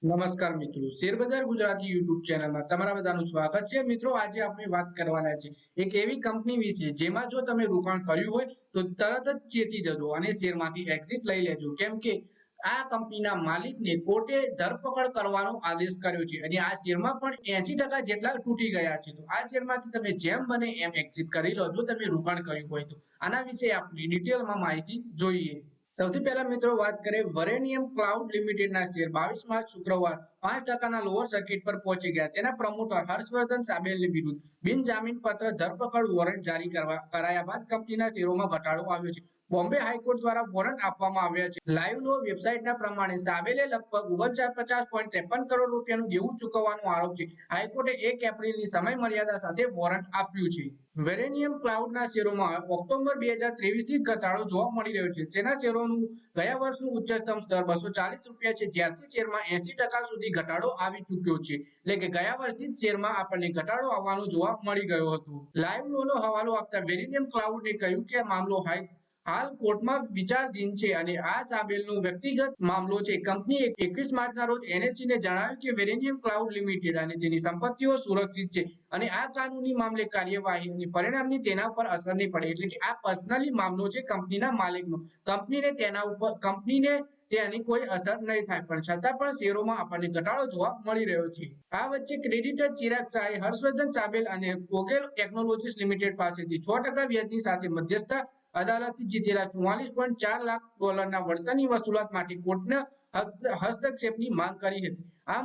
નમસ્કાર મિત્રો, શેરબજાર ગુજરાતી યુટ્યુબ ચેનલમાં તમારા બધાનું સ્વાગત છે। મિત્રો, આજે આપણે વાત કરવાના છે એક એવી કંપની વિશે જેમાં જો તમે રોકાણ કર્યું હોય તો તરત જ ચેતી જજો અને શેરમાંથી એક્ઝિટ લઈ લેજો, કેમ કે આ કંપનીના માલિકને કોર્ટે ધરપકડ કરવાનો આદેશ કર્યો છે અને આ શેરમાં પણ 80% જેટલા તૂટી ગયા છે। તો આ શેરમાંથી તમે જેમ બને એમ એક્ઝિટ કરી લો જો તમે રોકાણ કર્યું હોય તો। આના વિશે આપણે ડિટેલમાં માહિતી જોઈએ। સૌથી પહેલા મિત્રો વાત કરીએ વેરેનિયમ ક્લાઉડ લિમિટેડના શેર 22 માર્ચ શુક્રવાર 5% લોઅર સર્કિટ પર પહોંચી ગયા। તેના પ્રમોટર હર્ષવર્ધન સાબેલની વિરુદ્ધ બિનજામીન પત્ર ધરપકડ વોરંટ જારી કરાયા બાદ કંપનીના શેરોમાં ઘટાડો આવ્યો છે। બોમ્બે હાઈકોર્ટ દ્વારા વોરંટ આપવામાં આવ્યા છે। લાઈવ લો વેબસાઇટના પ્રમાણે સાબેલે લગભગ 49.53 કરોડ રૂપિયાનું દેવું ચૂકવવાનો આરોપ છે। હાઈકોર્ટે 1 એપ્રિલની સમય મર્યાદા સાથે વોરંટ આપ્યું છે। વેરેનિયમ ક્લાઉડના શેરોમાં ઓક્ટોબર 2023 થી ઘટાડો જોવા મળી રહ્યો છે। તેના શેરોનું ગયા વર્ષનું ઉચ્ચતમ સ્તર 240 રૂપિયા છે, જ્યાંથી શેરમાં 80% સુધી ઘટાડો આવી ચૂક્યો છે। એટલે કે ગયા વર્ષથી જ શેરમાં આપણને ઘટાડો આવવાનું જોવા મળી ગયો હતો। લાઈવ લોનો હવાલો આપતા વેરેનિયમ ક્લાઉડે કહ્યું કે મામલો હાલ કોર્ટમાં વિચારાધીન છે અને આ સાબેલનો વ્યક્તિગત મામલો છે। કંપનીએ 21 માર્ચના રોજ એનએસઈ ને જણાવ્યું કે વેરેનિયમ ક્લાઉડ લિમિટેડ અને તેની સંપત્તિઓ સુરક્ષિત છે અને આ કાનૂની મામલે કાર્યવાહી અને પરિણામની તેના પર અસર નહીં પડે। એટલે કે આ પર્સનલી મામલો છે કંપનીના માલિકનો, કંપનીને તેની કોઈ અસર નહીં થાય, પણ છતાં પણ શેરોમાં આપણને ઘટાડો જોવા મળી રહ્યો છે। આ વચ્ચે ક્રેડિટર ચિરાગ શાહે હર્ષવર્ધન સાબેલ અને ઓગેલ ટેકનોલોજીસ લિમિટેડ પાસેથી 6% વ્યાજની સાથે મધ્યસ્થ અદાલતથી જીતેલા 44.4 લાખ ડોલરના વળતરની વસૂલાત માટે કોર્ટના હસ્તક્ષેપની માંગ કરી હતી। આ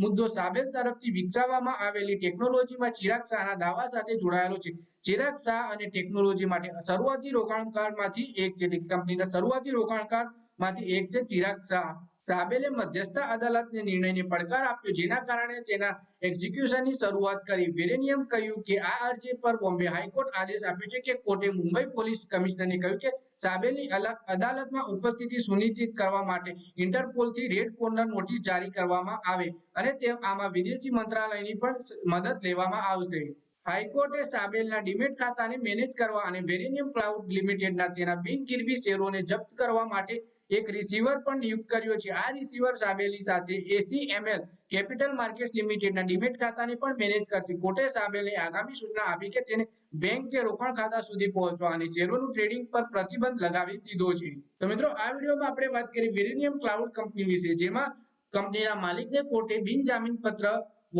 મુદ્દો સાબેલ તરફથી વિકસાવવામાં આવેલી ટેકનોલોજીમાં ચિરાગ શાહના દાવા સાથે જોડાયેલો છે। ચિરાગ શાહ અને ટેકનોલોજી માટે શરૂઆતી રોકાણકારમાંથી એક છે, કંપનીના શરૂઆતી રોકાણકારમાંથી એક છે ચિરાગ શાહ। સાબેલે મધ્યસ્થ અદાલતને નિર્ણયને પડકાર આપ્યો, જેના કારણે તેના એક્ઝિક્યુશનની શરૂઆત કરી। વેરેનિયમ કહ્યું કે આ અરજી પર બોમ્બે હાઈકોર્ટ આદેશ આપ્યો છે કે કોર્ટે મુંબઈ પોલીસ કમિશનરને કહ્યું કે સાબેલની અદાલતમાં ઉપસ્થિતિ સુનિશ્ચિત કરવા માટે ઇન્ટરપોલથી રેડ કોર્નર નોટિસ જારી કરવામાં આવે અને આમાં વિદેશી મંત્રાલયની પણ મદદ લેવામાં આવશે। હાઈકોર્ટે સાબેલના ડીમેટ ખાતાને મેનેજ કરવા અને વેરેનિયમ ક્લાઉડ લિમિટેડના તેના બિનગીરવી શેરોને જપ્ત કરવા માટે એક રિસીવર પણ નિયુક્ત કર્યો છે। આ રિસીવર સાબેલી સાથે એસીએમએલ કેપિટલ માર્કેટ્સ લિમિટેડના ડીમેટ ખાતાને પણ મેનેજ કરશે। કોર્ટે સાબેલને આગામી સૂચના આપી કે તેને બેંક કે રોકાણ ખાતા સુધી પહોંચવા અને શેરોનું ટ્રેડિંગ પર પ્રતિબંધ લગાવી દીધો છે। તો મિત્રો, આ વિડીયોમાં આપણે વાત કરી વેરેનિયમ ક્લાઉડ કંપની વિશે, જેમાં કંપનીના માલિકને કોર્ટે બિનજામીન પત્ર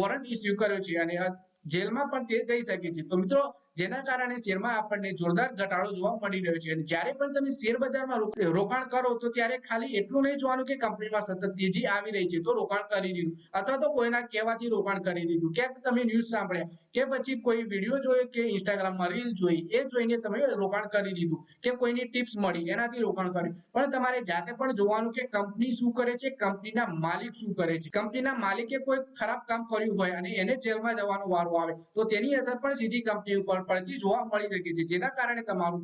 વોરંટ ઇસ્યુ કર્યો છે અને જેલમાં પણ તે જઈ શકે છે। તો મિત્રો, જેના કારણે શેરમાં આપણને જોરદાર ઘટાડો જોવા મળી રહ્યો છે અને જ્યારે પણ તમે શેર બજારમાં રોકાણ કરો તો ત્યારે ખાલી એટલું નહીં જોવાનું કે કંપનીમાં સતત તેજી આવી રહી છે તો રોકાણ કરી દીધું, અથવા તો કોઈના કહેવાથી રોકાણ કરી દીધું, ક્યાંક તમે ન્યૂઝ સાંભળ્યા કે પછી કોઈ વિડીયો જોયો કે ઇન્સ્ટાગ્રામમાં રીલ જોઈ, એ જોઈને તમે રોકાણ કરી દીધું કે કોઈની ટિપ્સ મળી એનાથી રોકાણ કર્યું। પણ તમારે જાતે પણ જોવાનું કે કંપની શું કરે છે, કંપનીના માલિક શું કરે છે। કંપનીના માલિકે કોઈ ખરાબ કામ કર્યું હોય અને એને જેલમાં જવાનો વારો આવે તો તેની અસર પણ સીધી કંપની ઉપર પડતી જોવા મળી શકે છે, જેના કારણે તમારું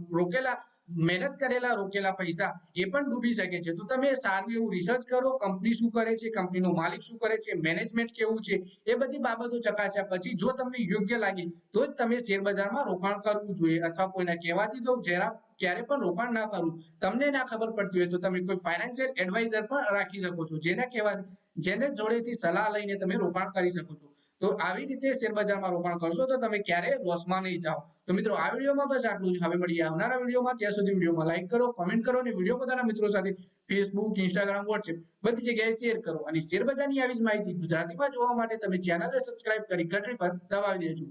મહેનત કરેલા રોકેલા પૈસા એ પણ ડૂબી શકે છે। તો તમે સારું એવું રિસર્ચ કરો, કંપની શું કરે છે, કંપનીનો માલિક શું કરે છે, મેનેજમેન્ટ કેવું છે, એ બધી બાબતો ચકાસ્યા પછી જો તમને યોગ્ય લાગે તો જ તમે શેર બજારમાં રોકાણ કરવું જોઈએ, અથવા કોઈના કહેવાથી તો ક્યારે પણ રોકાણ ના કરવું। તમને ના ખબર પડતી હોય તો તમે કોઈ ફાઇનાન્શિયલ એડવાઇઝર પણ રાખી શકો છો, જેને જોડેથી સલાહ લઈને તમે રોકાણ કરી શકો છો। તો આવી રીતે શેર બજારમાં રોકાણ કરશો તો તમે ક્યારેય લોસમાં નહીં જાઓ। તો મિત્રો, આ વિડીયોમાં બસ આટલું જ। હવે મળીએ આવનારા વિડીયોમાં, ત્યાં સુધી વિડીયોમાં લાઈક કરો, કમેન્ટ કરો અને વિડીયો પોતાના મિત્રો સાથે ફેસબુક, ઇન્સ્ટાગ્રામ, વોટ્સએપ બધી જગ્યાએ શેર કરો અને શેર બજારની આવી જ માહિતી ગુજરાતીમાં જોવા માટે તમે ચેનલને સબસ્ક્રાઇબ કરી ઘંટડી પર દબાવી દેજો।